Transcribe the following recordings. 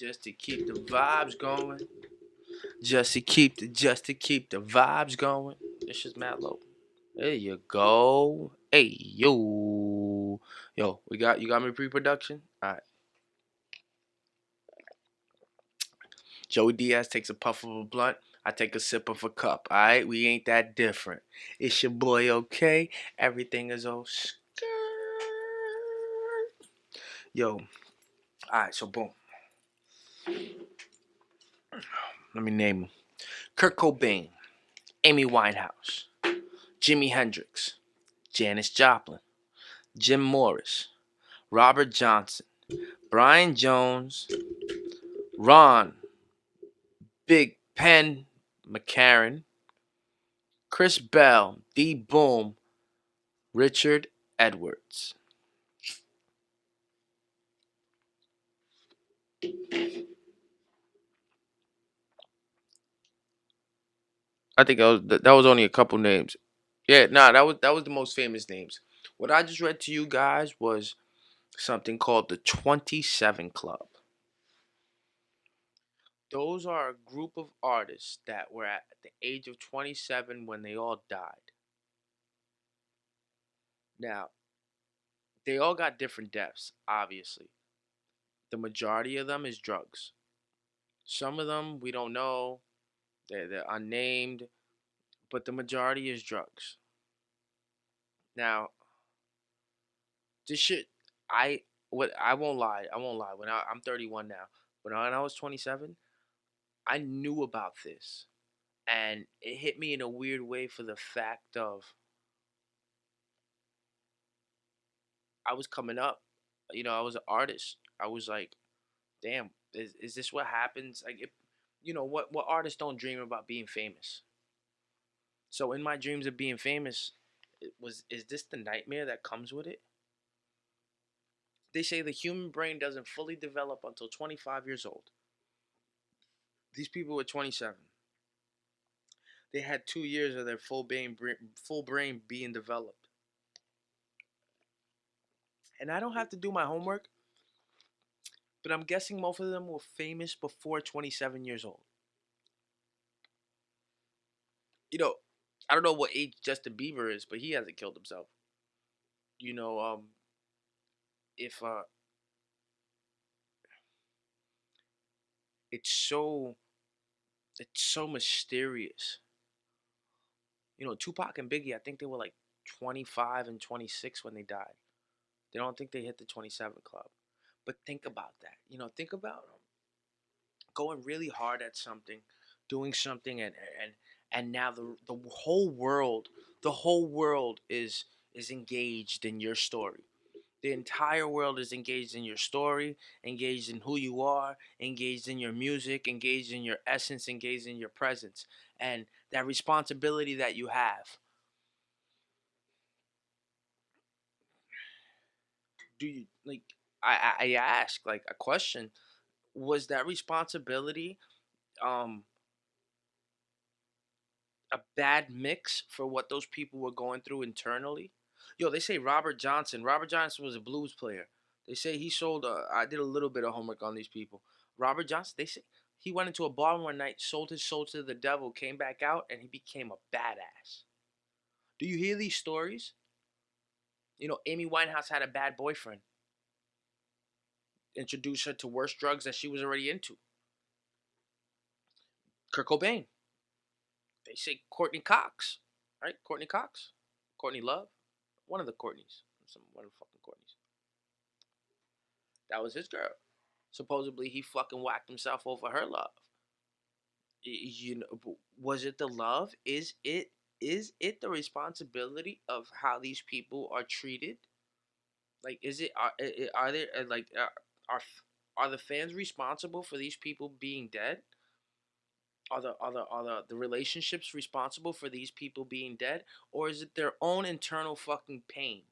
just to keep the vibes going. Just to keep the vibes going. It's just Matt Low. There you go. Hey yo, you got me pre-production. All right. Joey Diaz takes a puff of a blunt. I take a sip of a cup. All right, we ain't that different. It's your boy, OK. Everything is all skirt. Yo, all right. So boom. Let me name them: Kurt Cobain, Amy Winehouse, Jimi Hendrix, Janis Joplin, Jim Morris, Robert Johnson, Brian Jones, Ron Big Pen McCarran, Chris Bell, D Boom, Richard Edwards. I think that was only a couple names. Yeah, nah, that was the most famous names. What I just read to you guys was something called the 27 Club. Those are a group of artists that were at the age of 27 when they all died. Now, they all got different deaths, obviously. The majority of them is drugs. Some of them we don't know, they're unnamed, but the majority is drugs. Now, this shit, I I won't lie, When I'm 31 now, when I was 27, I knew about this, and it hit me in a weird way for the fact of I was coming up. I was an artist. I was like, damn, is this what happens? Like, what artists don't dream about being famous? So in my dreams of being famous, is this the nightmare that comes with it? They say the human brain doesn't fully develop until 25 years old. These people were 27. They had 2 years of their full brain being developed. And I don't have to do my homework, but I'm guessing most of them were famous before 27 years old. You know, I don't know what age Justin Bieber is, but he hasn't killed himself. You know, if it's so it's so mysterious. Tupac and Biggie, I think they were like 25 and 26 when they died. They don't think they hit the 27 club. But think about that. Think about going really hard at something, doing something, and now the whole world is engaged in your story. The entire world is engaged in your story, engaged in who you are, engaged in your music, engaged in your essence, engaged in your presence, and that responsibility that you have. Do you like? I ask like a question. Was that responsibility um a bad mix for what those people were going through internally? Yo, they say Robert Johnson. Robert Johnson was a blues player. They say he sold. I did a little bit of homework on these people. Robert Johnson. They say he went into a bar one night, sold his soul to the devil, came back out, and he became a badass. Do you hear these stories? Amy Winehouse had a bad boyfriend, introduced her to worse drugs that she was already into. Kurt Cobain. They say Courtney Cox, right? Courtney Cox, Courtney Love, one of the Courtneys, one of the fucking Courtneys. That was his girl. Supposedly he fucking whacked himself over her love. Was it the love? Is it the responsibility of how these people are treated? Like, is it are there like are the fans responsible for these people being dead? Are the relationships responsible for these people being dead, or is it their own internal fucking pain?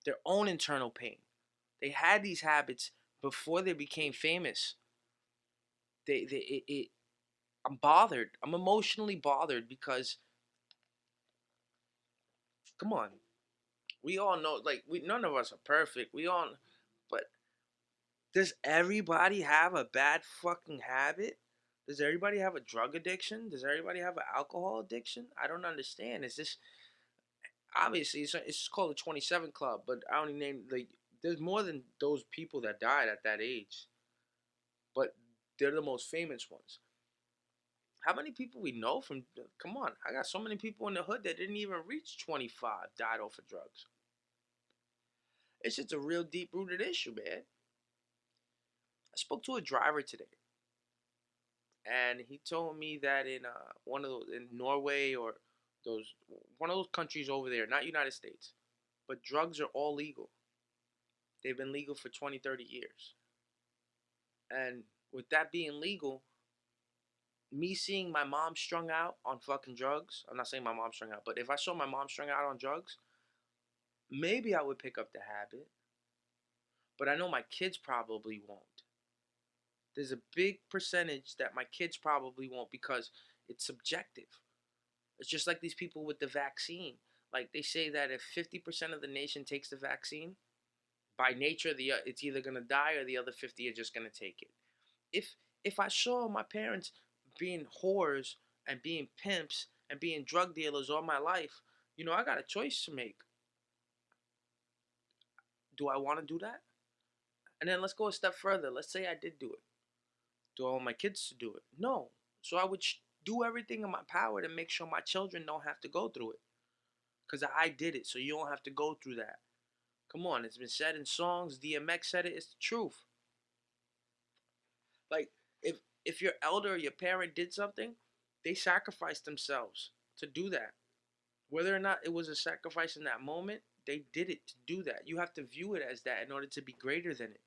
Their own internal pain. They had these habits before they became famous. I'm bothered. I'm emotionally bothered because, come on, we all know, like, none of us are perfect. We all, but Does everybody have a bad fucking habit? Does everybody have a drug addiction? Does everybody have an alcohol addiction? I don't understand. Is this obviously it's called the 27 Club, but I only named like there's more than those people that died at that age, but they're the most famous ones. How many people we know from? Come on, I got so many people in the hood that didn't even reach 25 died off of drugs. It's just a real deep rooted issue, man. I spoke to a driver today, and he told me that in one of those in Norway or those one of those countries over there, not United States, but drugs are all legal. They've been legal for 20, 30 years. And with that being legal, me seeing my mom strung out on fucking drugs, I'm not saying my mom strung out, but if I saw my mom strung out on drugs, maybe I would pick up the habit. But I know my kids probably won't. There's a big percentage that my kids probably won't because it's subjective. It's just like these people with the vaccine. Like they say that if 50% of the nation takes the vaccine, by nature, it's either gonna die or the other 50 are just gonna take it. If if I saw my parents being whores and being pimps and being drug dealers all my life, I got a choice to make. Do I want to do that? And then let's go a step further. Let's say I did do it. Do I want my kids to do it? No. So I would do everything in my power to make sure my children don't have to go through it. Because I did it, so you don't have to go through that. Come on, it's been said in songs. DMX said it. It's the truth. Like if your elder or your parent did something, they sacrificed themselves to do that. Whether or not it was a sacrifice in that moment, they did it to do that. You have to view it as that in order to be greater than it.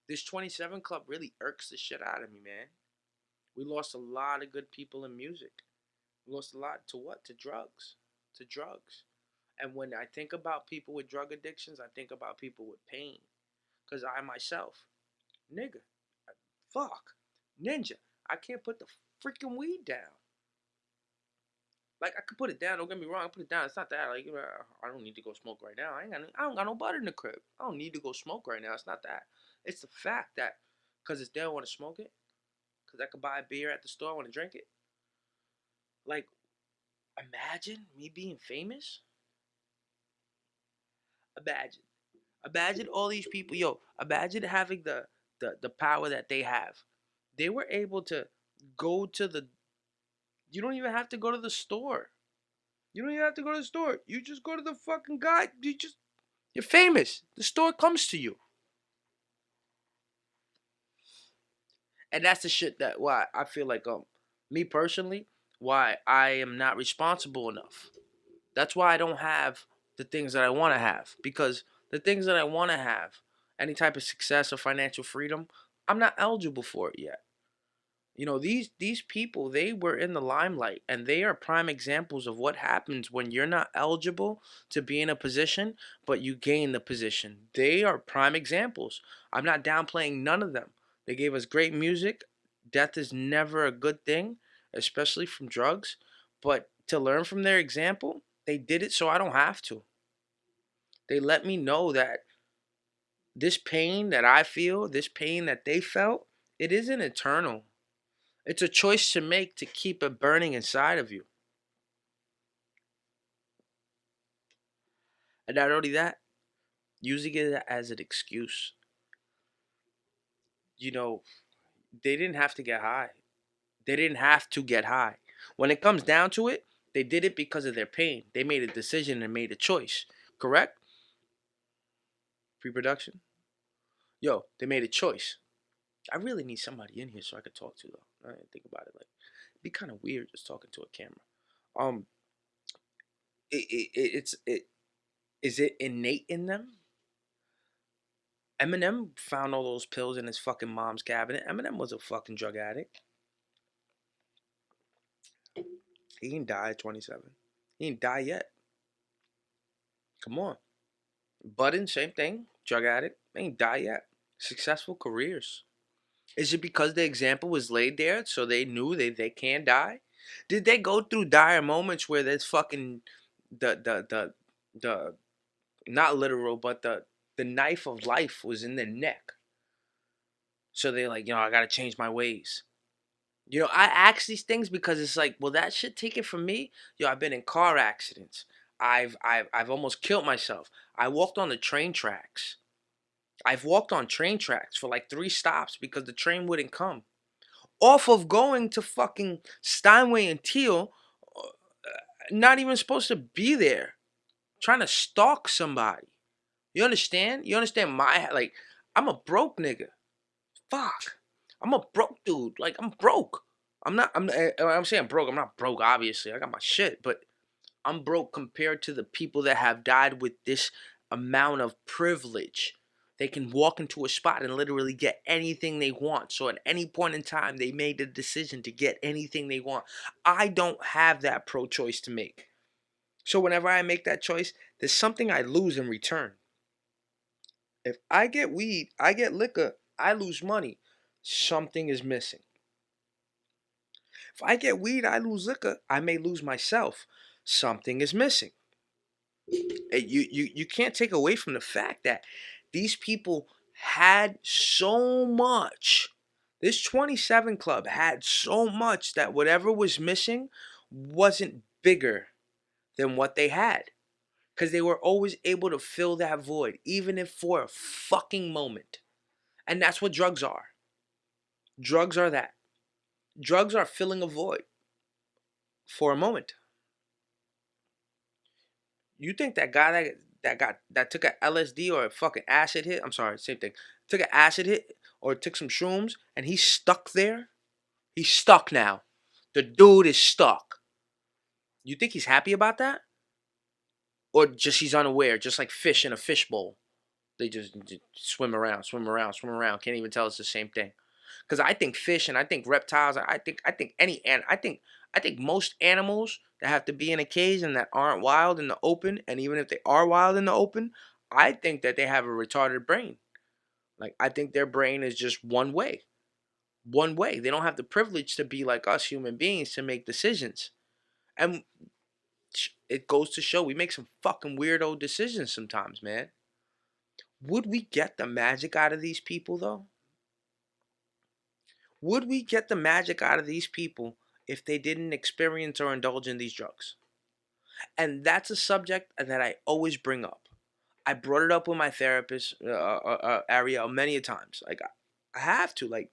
This 27 Club really irks the shit out of me, man. We lost a lot of good people in music. We lost a lot to what? To drugs. To drugs. And when I think about people with drug addictions, I think about people with pain. Because I myself, nigga, fuck, ninja, I can't put the freaking weed down. Like I could put it down. Don't get me wrong. I put it down. It's not that. Like I don't need to go smoke right now. I don't got no butter in the crib. I don't need to go smoke right now. It's not that. It's the fact that because it's there, I want to smoke it. Because I could buy a beer at the store. I want to drink it. Like imagine me being famous. Imagine. Imagine all these people. Yo, imagine having the power that they have. They were able to go to the. You don't even have to go to the store. You don't even have to go to the store. You just go to the fucking guy. You're famous. The store comes to you. And that's the shit that why I feel like me personally, why I am not responsible enough. That's why I don't have the things that I want to have because the things that I want to have, any type of success or financial freedom, I'm not eligible for it yet. These people, they were in the limelight and they are prime examples of what happens when you're not eligible to be in a position but you gain the position. They are prime examples. I'm not downplaying none of them. They gave us great music. Death is never a good thing, especially from drugs, but to learn from their example, they did it so I don't have to. They let me know that this pain that I feel, this pain that they felt, it isn't eternal. It's a choice to make to keep it burning inside of you. And not only that, using it as an excuse. You know, they didn't have to get high. They didn't have to get high. When it comes down to it, they did it because of their pain. They made a decision and made a choice. Correct? Pre-production? Yo, they made a choice. I really need somebody in here so I could talk to though. I didn't think about it. Like, it'd be kind of weird just talking to a camera. Um, it is it innate in them? Eminem found all those pills in his fucking mom's cabinet. Eminem was a fucking drug addict. He didn't die at 27. He didn't die yet. Come on. Budden, same thing. Drug addict. They ain't die yet. Successful careers. Is it because the example was laid there so they knew they can't die? Did they go through dire moments where there's fucking the not literal but the knife of life was in their neck? So they're like, I gotta change my ways. I ask these things because it's like, well, that shit take it from me. I've been in car accidents. I've almost killed myself. I walked on the train tracks. I've walked on train tracks for like 3 stops because the train wouldn't come. Off of going to fucking Steinway and Teal, not even supposed to be there, trying to stalk somebody. You understand? You understand like, I'm a broke nigga. Fuck. I'm a broke dude. Like, I'm broke. I'm saying broke. I'm not broke, obviously. I got my shit, but I'm broke compared to the people that have died with this amount of privilege. They can walk into a spot and literally get anything they want. So at any point in time, they made the decision to get anything they want. I don't have that pro-choice to make. So whenever I make that choice, there's something I lose in return. If I get weed, I get liquor, I lose money. Something is missing. If I get weed, I lose liquor, I may lose myself. Something is missing. You can't take away from the fact that these people had so much. This 27 Club had so much that whatever was missing wasn't bigger than what they had. Because they were always able to fill that void, even if for a fucking moment. And that's what drugs are. Drugs are that. Drugs are filling a void for a moment. You think that guy that took a LSD or a fucking acid hit? I'm sorry, same thing. Took an acid hit or took some shrooms and he's stuck there? He's stuck now. The dude is stuck. You think he's happy about that? Or just he's unaware, just like fish in a fishbowl. They just swim around, swim around, swim around. Can't even tell it's the same thing. Because I think fish and I think reptiles. I think I think most animals that have to be in a cage and that aren't wild in the open, and even if they are wild in the open, I think that they have a retarded brain. Like, I think their brain is just one way. One way. They don't have the privilege to be like us human beings to make decisions. And it goes to show we make some fucking weirdo decisions sometimes, man. Would we get the magic out of these people, though? Would we get the magic out of these people if they didn't experience or indulge in these drugs? And that's a subject that I always bring up. I brought it up with my therapist, Ariel, many a times. Like, I have to, like,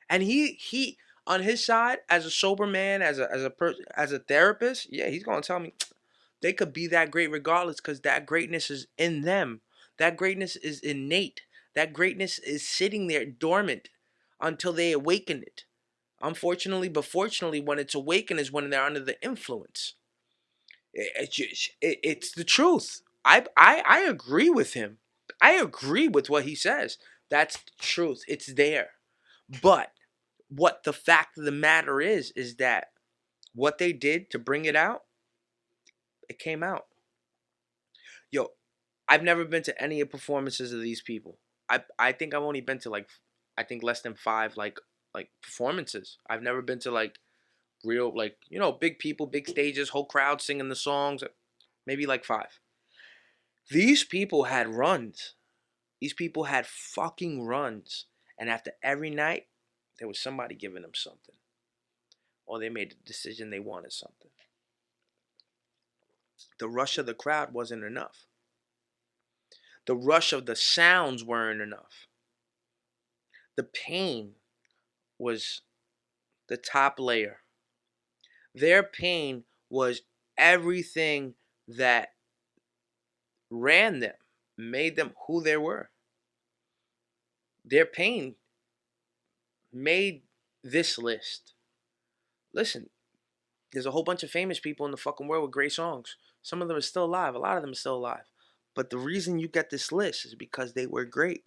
and he on his side, as a sober man, as a therapist, yeah, he's gonna tell me they could be that great regardless, because that greatness is in them. That greatness is innate. That greatness is sitting there dormant until they awaken it. Unfortunately, but fortunately, when it's awakened is when they're under the influence. It's the truth. I agree with him. I agree with what he says. That's the truth. It's there. But what the fact of the matter is that what they did to bring it out, it came out. Yo, I've never been to any performances of these people. I think I've only been to like, I think less than 5 like performances. I've never been to like real, like, big people, big stages, whole crowd singing the songs. Maybe like 5. These people had runs. These people had fucking runs. And after every night, there was somebody giving them something. Or they made the decision they wanted something. The rush of the crowd wasn't enough. The rush of the sounds weren't enough. The pain was the top layer. Their pain was everything that ran them, made them who they were. Their pain made this list. Listen, there's a whole bunch of famous people in the fucking world with great songs. Some of them are still alive. A lot of them are still alive. But the reason you get this list is because they were great.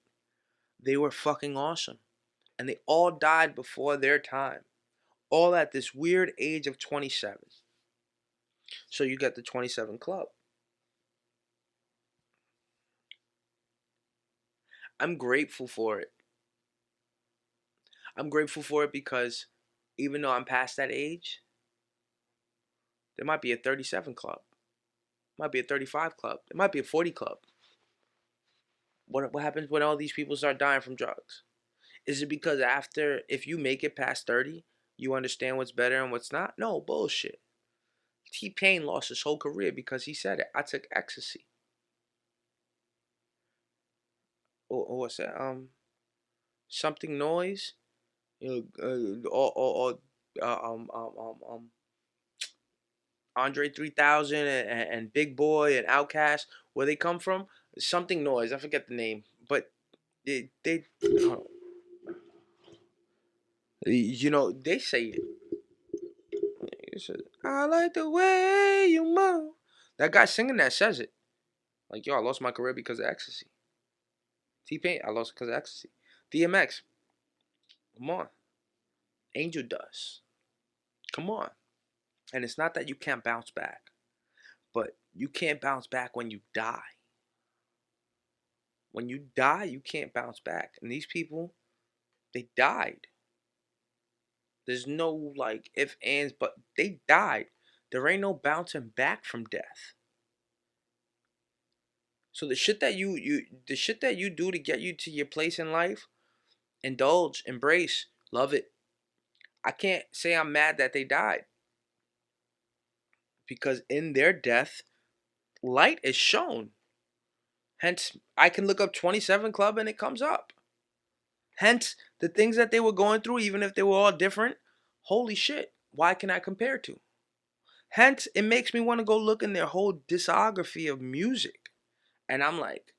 They were fucking awesome. And they all died before their time. All at this weird age of 27. So you get the 27 Club. I'm grateful for it. I'm grateful for it because even though I'm past that age, there might be a 37 Club. Might be a 35 Club. It might be a 40 Club. What happens when all these people start dying from drugs? Is it because after, if you make it past 30, you understand what's better and what's not? No, bullshit. T-Pain lost his whole career because he said it. I took ecstasy. Or what's that? Something noise. Or Andre 3000 and Big Boy and Outkast, where they come from, something noise. I forget the name, but they they say it. It says, I like the way you move. That guy singing that says it. Like, yo, I lost my career because of ecstasy. T-Pain, I lost because of ecstasy. DMX, come on. Angel Dust, come on. And it's not that you can't bounce back, but you can't bounce back when you die. When you die, you can't bounce back. And these people, they died. There's no like if, ands, but they died. There ain't no bouncing back from death. So the shit that the shit that you do to get you to your place in life, indulge, embrace, love it. I can't say I'm mad that they died, because in their death, light is shown. Hence, I can look up 27 Club and it comes up. Hence, the things that they were going through, even if they were all different, holy shit, why can I compare to? Hence, it makes me want to go look in their whole discography of music. And I'm like,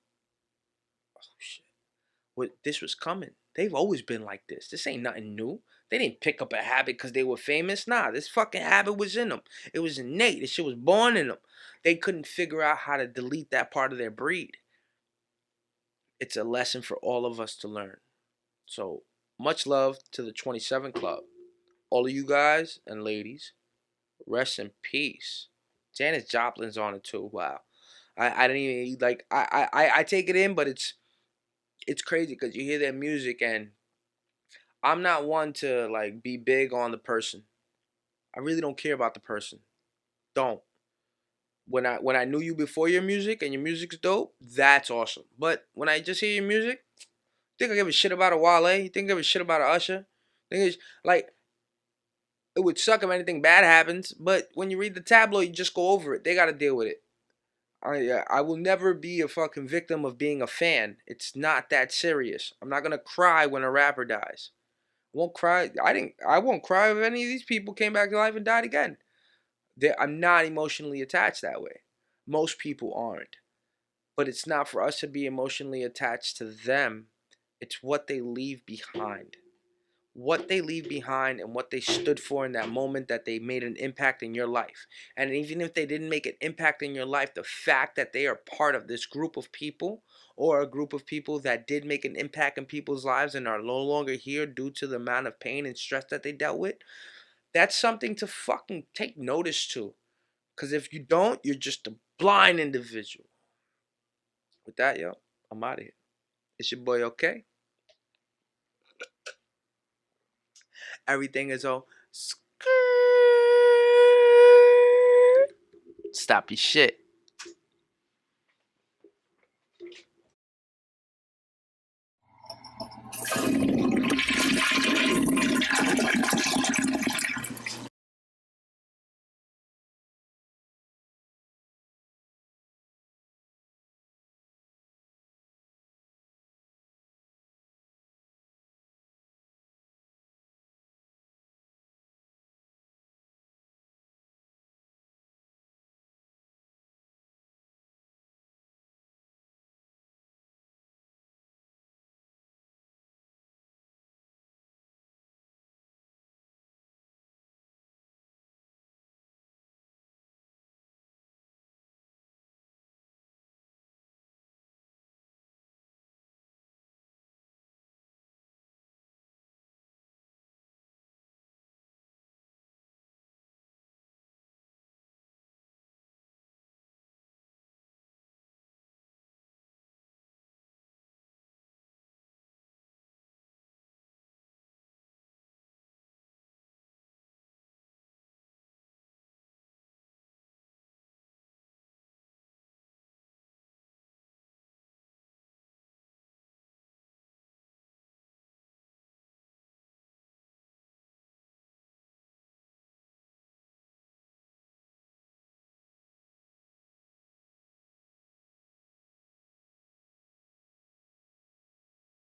oh shit, this was coming. They've always been like this. This ain't nothing new. They didn't pick up a habit because they were famous. Nah, this fucking habit was in them. It was innate. This shit was born in them. They couldn't figure out how to delete that part of their breed. It's a lesson for all of us to learn. So, much love to the 27 Club. All of you guys and ladies, rest in peace. Janis Joplin's on it too. Wow. I didn't even like I take it in, but it's crazy because you hear their music, and I'm not one to like be big on the person. I really don't care about the person. Don't. When I knew you before your music and your music's dope, that's awesome. But when I just hear your music, think I give a shit about a Wale? You think I give a shit about a Usher? Think it's like, it would suck if anything bad happens, but when you read the tabloid, you just go over it. They got to deal with it. I will never be a fucking victim of being a fan. It's not that serious. I'm not gonna cry when a rapper dies. I won't cry. I won't cry if any of these people came back to life and died again. I'm not emotionally attached that way. Most people aren't. But it's not for us to be emotionally attached to them. It's what they leave behind. What they leave behind and what they stood for in that moment that they made an impact in your life. And even if they didn't make an impact in your life, the fact that they are part of this group of people, or a group of people that did make an impact in people's lives and are no longer here due to the amount of pain and stress that they dealt with, that's something to fucking take notice to. Because if you don't, you're just a blind individual. With that, yo, I'm out of here. It's your boy, OK? Everything is all stop your shit.